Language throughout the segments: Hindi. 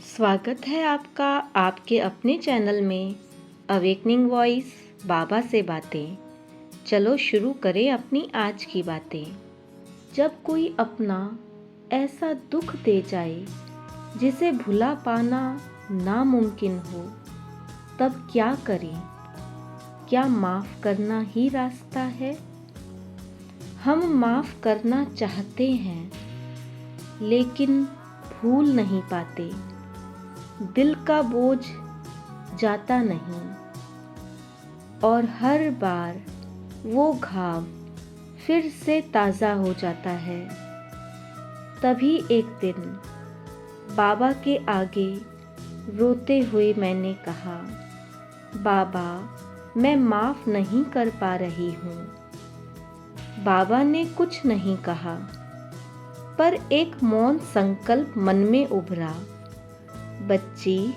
स्वागत है आपका आपके अपने चैनल में अवेकनिंग वॉइस बाबा से बातें। चलो शुरू करें अपनी आज की बातें। जब कोई अपना ऐसा दुख दे जाए जिसे भुला पाना नामुमकिन हो, तब क्या करें? क्या माफ़ करना ही रास्ता है? हम माफ़ करना चाहते हैं, लेकिन भूल नहीं पाते। दिल का बोझ जाता नहीं और हर बार वो घाव फिर से ताज़ा हो जाता है। तभी एक दिन बाबा के आगे रोते हुए मैंने कहा, बाबा, मैं माफ़ नहीं कर पा रही हूँ। बाबा ने कुछ नहीं कहा, पर एक मौन संकल्प मन में उभरा, बच्ची,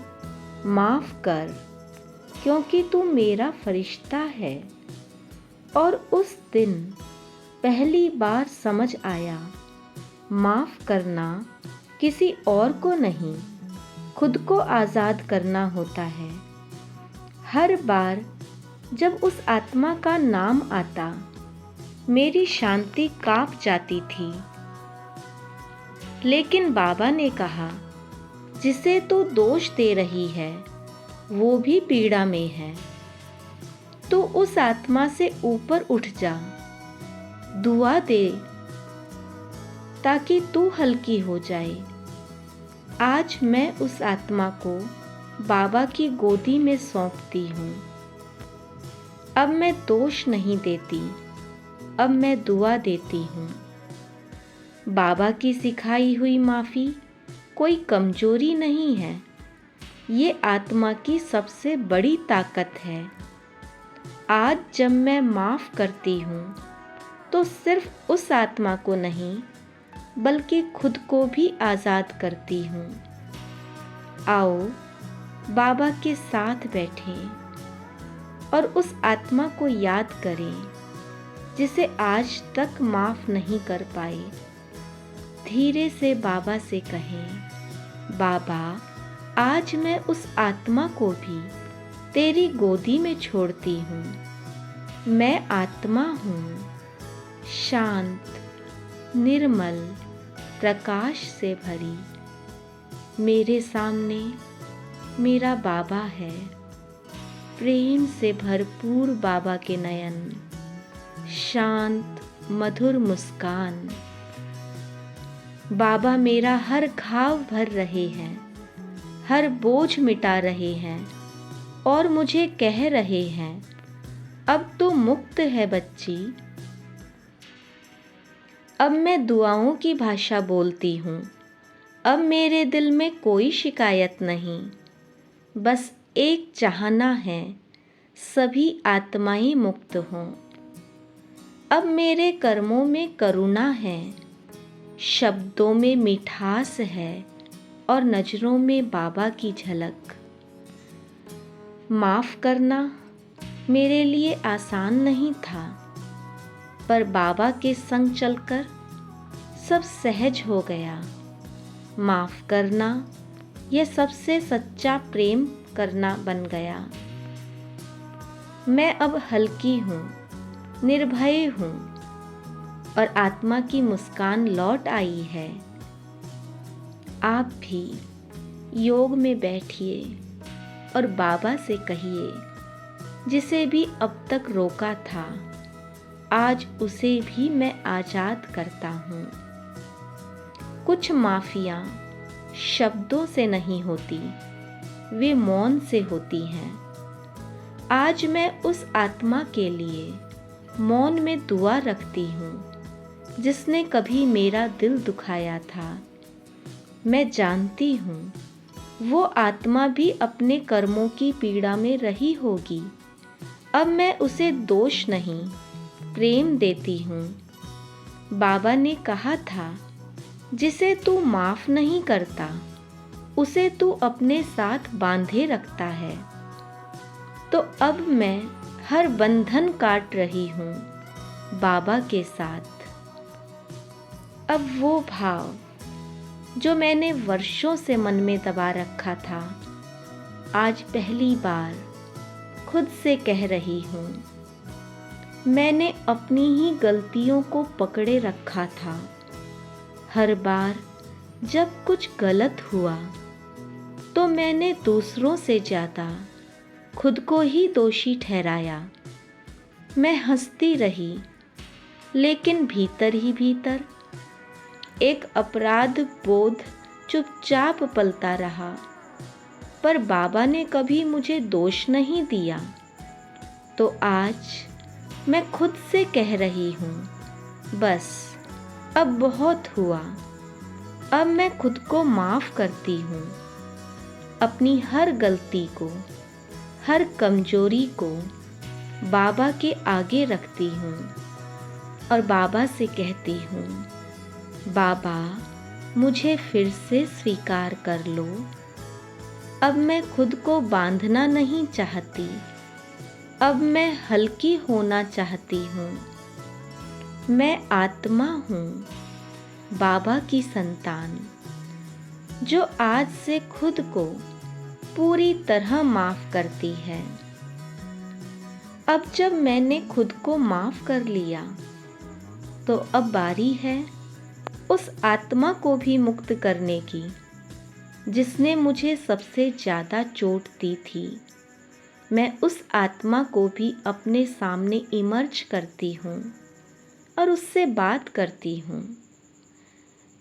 माफ़ कर, क्योंकि तू मेरा फरिश्ता है। और उस दिन पहली बार समझ आया, माफ़ करना किसी और को नहीं, खुद को आज़ाद करना होता है। हर बार जब उस आत्मा का नाम आता, मेरी शांति काँप जाती थी। लेकिन बाबा ने कहा, जिसे तू दोष दे रही है वो भी पीड़ा में है, तो उस आत्मा से ऊपर उठ जा, दुआ दे ताकि तू हल्की हो जाए। आज मैं उस आत्मा को बाबा की गोदी में सौंपती हूँ। अब मैं दोष नहीं देती, अब मैं दुआ देती हूँ। बाबा की सिखाई हुई माफ़ी कोई कमजोरी नहीं है, ये आत्मा की सबसे बड़ी ताकत है। आज जब मैं माफ़ करती हूँ, तो सिर्फ उस आत्मा को नहीं, बल्कि खुद को भी आज़ाद करती हूँ। आओ बाबा के साथ बैठें और उस आत्मा को याद करें जिसे आज तक माफ़ नहीं कर पाए। धीरे से बाबा से कहें, बाबा, आज मैं उस आत्मा को भी तेरी गोदी में छोड़ती हूँ। मैं आत्मा हूँ, शांत, निर्मल, प्रकाश से भरी। मेरे सामने मेरा बाबा है, प्रेम से भरपूर बाबा के नयन, शांत मधुर मुस्कान। बाबा मेरा हर घाव भर रहे हैं, हर बोझ मिटा रहे हैं और मुझे कह रहे हैं, अब तो मुक्त है बच्ची। अब मैं दुआओं की भाषा बोलती हूँ। अब मेरे दिल में कोई शिकायत नहीं, बस एक चाहना है, सभी आत्माएं मुक्त हों। अब मेरे कर्मों में करुणा है, शब्दों में मिठास है और नजरों में बाबा की झलक। माफ़ करना मेरे लिए आसान नहीं था, पर बाबा के संग चलकर सब सहज हो गया। माफ़ करना यह सबसे सच्चा प्रेम करना बन गया। मैं अब हल्की हूँ, निर्भय हूँ और आत्मा की मुस्कान लौट आई है। आप भी योग में बैठिए और बाबा से कहिए, जिसे भी अब तक रोका था, आज उसे भी मैं आज़ाद करता हूँ। कुछ माफ़ियाँ शब्दों से नहीं होती, वे मौन से होती हैं। आज मैं उस आत्मा के लिए मौन में दुआ रखती हूँ, जिसने कभी मेरा दिल दुखाया था। मैं जानती हूँ वो आत्मा भी अपने कर्मों की पीड़ा में रही होगी। अब मैं उसे दोष नहीं, प्रेम देती हूँ। बाबा ने कहा था, जिसे तू माफ़ नहीं करता, उसे तू अपने साथ बांधे रखता है। तो अब मैं हर बंधन काट रही हूँ बाबा के साथ। अब वो भाव जो मैंने वर्षों से मन में दबा रखा था, आज पहली बार खुद से कह रही हूँ। मैंने अपनी ही गलतियों को पकड़े रखा था। हर बार जब कुछ गलत हुआ तो मैंने दूसरों से ज़्यादा खुद को ही दोषी ठहराया। मैं हंसती रही, लेकिन भीतर ही भीतर एक अपराध बोध चुपचाप पलता रहा। पर बाबा ने कभी मुझे दोष नहीं दिया। तो आज मैं खुद से कह रही हूँ, बस अब बहुत हुआ। अब मैं खुद को माफ़ करती हूँ। अपनी हर गलती को, हर कमजोरी को बाबा के आगे रखती हूँ और बाबा से कहती हूँ, बाबा मुझे फिर से स्वीकार कर लो। अब मैं खुद को बांधना नहीं चाहती। अब मैं हल्की होना चाहती हूँ। मैं आत्मा हूँ, बाबा की संतान, जो आज से खुद को पूरी तरह माफ़ करती है। अब जब मैंने खुद को माफ़ कर लिया, तो अब बारी है उस आत्मा को भी मुक्त करने की, जिसने मुझे सबसे ज़्यादा चोट दी थी। मैं उस आत्मा को भी अपने सामने इमर्ज करती हूँ और उससे बात करती हूँ।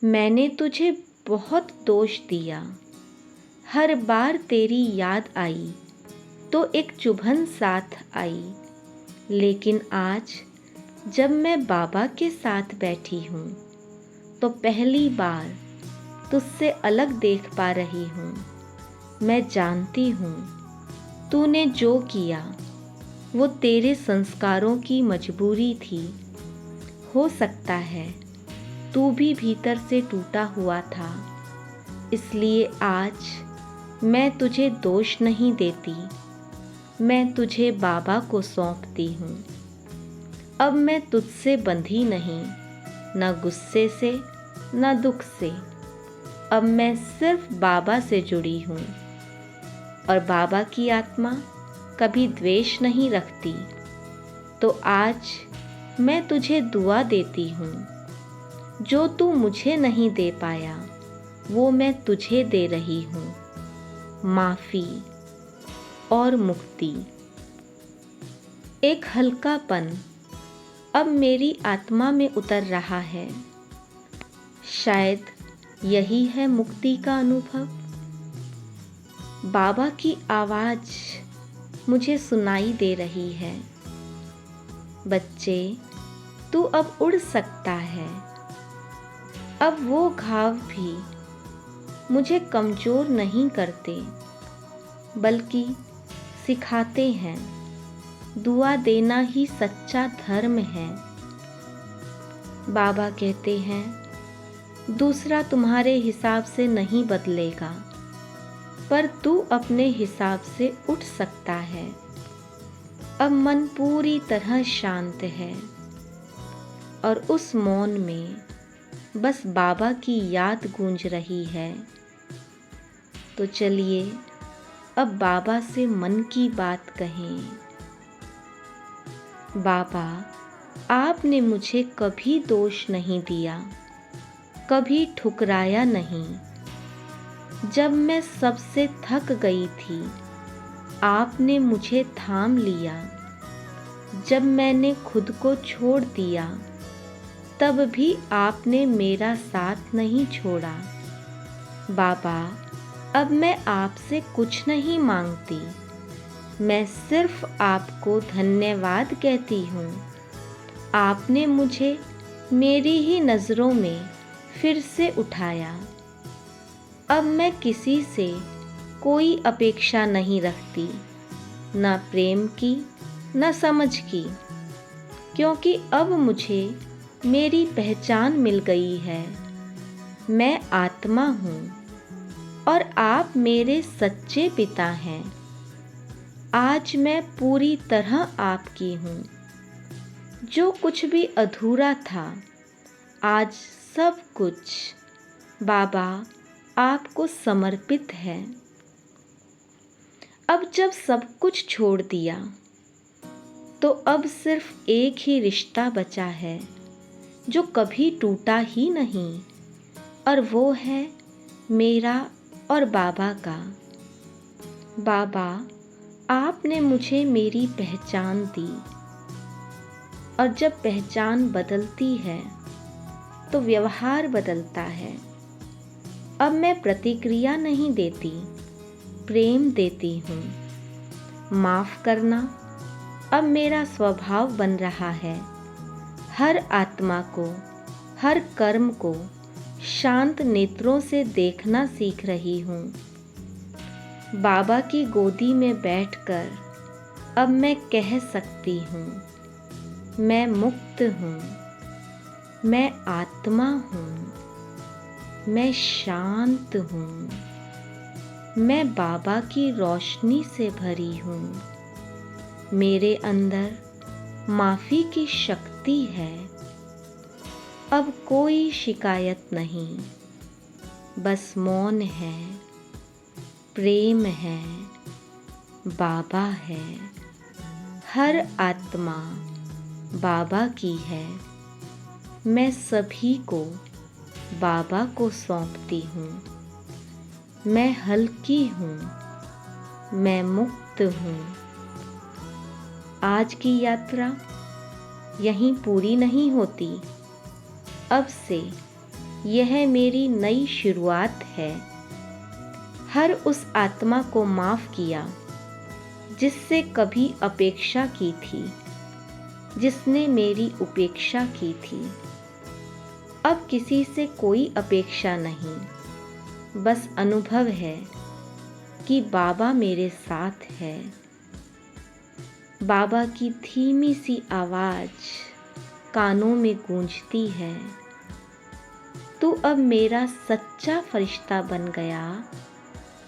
मैंने तुझे बहुत दोष दिया। हर बार तेरी याद आई तो एक चुभन साथ आई। लेकिन आज जब मैं बाबा के साथ बैठी हूँ, तो पहली बार तुझसे अलग देख पा रही हूँ। मैं जानती हूँ तूने जो किया वो तेरे संस्कारों की मजबूरी थी। हो सकता है तू भी भीतर से टूटा हुआ था। इसलिए आज मैं तुझे दोष नहीं देती। मैं तुझे बाबा को सौंपती हूँ। अब मैं तुझसे बंधी नहीं, न गुस्से से न दुख से। अब मैं सिर्फ बाबा से जुड़ी हूँ और बाबा की आत्मा कभी द्वेष नहीं रखती। तो आज मैं तुझे दुआ देती हूँ। जो तू मुझे नहीं दे पाया, वो मैं तुझे दे रही हूँ, माफ़ी और मुक्ति। एक हल्कापन अब मेरी आत्मा में उतर रहा है। शायद यही है मुक्ति का अनुभव। बाबा की आवाज़ मुझे सुनाई दे रही है, बच्चे तू अब उड़ सकता है। अब वो घाव भी मुझे कमज़ोर नहीं करते, बल्कि सिखाते हैं दुआ देना ही सच्चा धर्म है। बाबा कहते हैं, दूसरा तुम्हारे हिसाब से नहीं बदलेगा, पर तू अपने हिसाब से उठ सकता है। अब मन पूरी तरह शांत है और उस मौन में बस बाबा की याद गूंज रही है। तो चलिए अब बाबा से मन की बात कहें। बाबा, आपने मुझे कभी दोष नहीं दिया, कभी ठुकराया नहीं। जब मैं सबसे थक गई थी, आपने मुझे थाम लिया। जब मैंने खुद को छोड़ दिया, तब भी आपने मेरा साथ नहीं छोड़ा। बाबा, अब मैं आपसे कुछ नहीं मांगती। मैं सिर्फ आपको धन्यवाद कहती हूँ। आपने मुझे मेरी ही नज़रों में फिर से उठाया। अब मैं किसी से कोई अपेक्षा नहीं रखती, ना प्रेम की न समझ की, क्योंकि अब मुझे मेरी पहचान मिल गई है। मैं आत्मा हूँ और आप मेरे सच्चे पिता हैं। आज मैं पूरी तरह आपकी हूँ। जो कुछ भी अधूरा था, आज सब कुछ बाबा आपको समर्पित है। अब जब सब कुछ छोड़ दिया तो अब सिर्फ एक ही रिश्ता बचा है जो कभी टूटा ही नहीं, और वो है मेरा और बाबा का। बाबा, आपने मुझे मेरी पहचान दी, और जब पहचान बदलती है तो व्यवहार बदलता है। अब मैं प्रतिक्रिया नहीं देती, प्रेम देती हूँ। माफ़ करना अब मेरा स्वभाव बन रहा है। हर आत्मा को, हर कर्म को शांत नेत्रों से देखना सीख रही हूँ। बाबा की गोदी में बैठकर अब मैं कह सकती हूँ, मैं मुक्त हूँ, मैं आत्मा हूँ, मैं शांत हूँ, मैं बाबा की रोशनी से भरी हूँ। मेरे अंदर माफ़ी की शक्ति है। अब कोई शिकायत नहीं, बस मौन है, प्रेम है, बाबा है। हर आत्मा बाबा की है। मैं सभी को बाबा को सौंपती हूँ। मैं हल्की हूँ, मैं मुक्त हूँ। आज की यात्रा यहीं पूरी नहीं होती। अब से यह मेरी नई शुरुआत है। हर उस आत्मा को माफ़ किया जिससे कभी अपेक्षा की थी, जिसने मेरी उपेक्षा की थी। अब किसी से कोई अपेक्षा नहीं, बस अनुभव है कि बाबा मेरे साथ है। बाबा की धीमी सी आवाज़ कानों में गूंजती है, तू अब मेरा सच्चा फरिश्ता बन गया,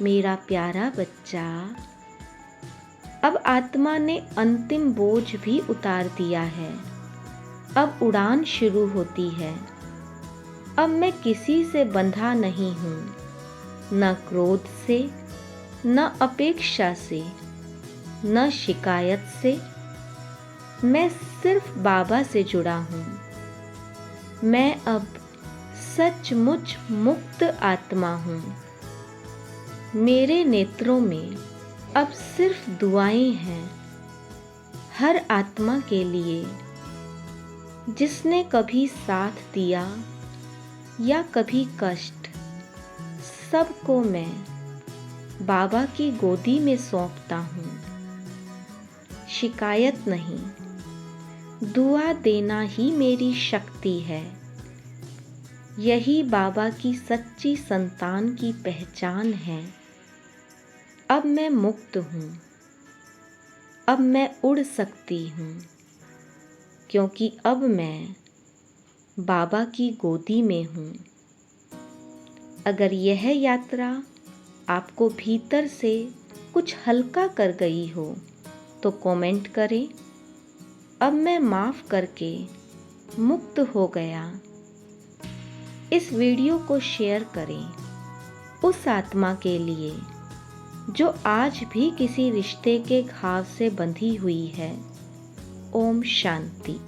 मेरा प्यारा बच्चा। अब आत्मा ने अंतिम बोझ भी उतार दिया है। अब उड़ान शुरू होती है। अब मैं किसी से बंधा नहीं हूँ, न क्रोध से, न अपेक्षा से, न शिकायत से। मैं सिर्फ बाबा से जुड़ा हूँ। मैं अब सचमुच मुक्त आत्मा हूँ। मेरे नेत्रों में अब सिर्फ दुआएं हैं, हर आत्मा के लिए जिसने कभी साथ दिया या कभी कष्ट। सबको मैं बाबा की गोदी में सौंपता हूँ। शिकायत नहीं, दुआ देना ही मेरी शक्ति है। यही बाबा की सच्ची संतान की पहचान है। अब मैं मुक्त हूँ। अब मैं उड़ सकती हूँ, क्योंकि अब मैं बाबा की गोदी में हूँ। अगर यह यात्रा आपको भीतर से कुछ हल्का कर गई हो तो कमेंट करें। अब मैं माफ़ करके मुक्त हो गया। इस वीडियो को शेयर करें उस आत्मा के लिए जो आज भी किसी रिश्ते के घाव से बंधी हुई है। ओम शांति।